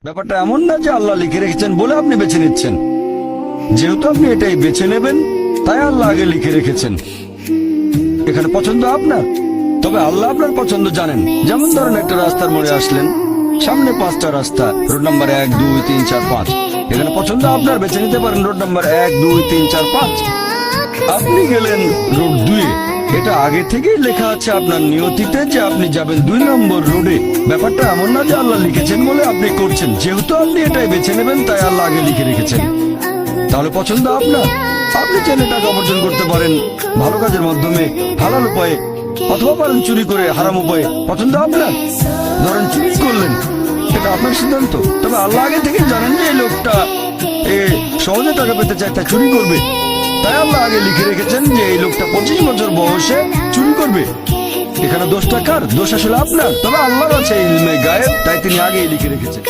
ব্যাপারটা এমন না যে আল্লাহ লিখে রেখেছেন বলে আপনি বেছে নিচ্ছেন। যেহেতু আপনি এটাই বেছে নেবেন, তাই আল্লাহ আগে লিখে রেখেছেন। এখানে পছন্দ আপনার, তবে আল্লাহ আপনার পছন্দ জানেন। যেমন ধরেন একটা রাস্তার মোড়ে আসলেন, সামনে 5টা রাস্তা, রোড নাম্বার 1, 2, 3, 4, 5। এখানে পছন্দ আপনার, বেছে নিতে পারেন রোড নাম্বার 1, 2, 3, 4, 5। আপনি গেলেন রোড 2। এটা আগে থেকেই লেখা আছে আপনার নিয়তিতে যে আপনি যাবেন 2 নম্বর রোডে। ব্যাপারটা এমন না যে আল্লাহ লিখেছেন বলে আপনি করছেন। যেহেতু আপনি এটাই বেছে নেবেন, তাই আল্লাহ আগে লিখে রেখেছেন। তাহলে পছন্দ আপনার। আপনি চাইলে টাকা উপার্জন করতে পারেন ভালো কাজের মাধ্যমে, হালাল উপায়ে, অথবা পারেন চুরি করে হারাম উপায়ে। পছন্দ আপনার। ধরেন চুরি করলেন, এটা আপনার সিদ্ধান্ত। তবে আল্লাহ আগে থেকে জানেন যে এই লোকটা সহজে টাকা পেতে চায়, তাই চুরি করবে। তাই আল্লাহ আগে লিখে রেখেছেন যে এই লোকটা 25 বছর বয়সে চুরি করবে। এখানে দোষটা কার? দোষ আসলে আপনার। তবে আল্লাহর আছে ইলমে গায়েব, তাই তিনি আগেই লিখে রেখেছেন।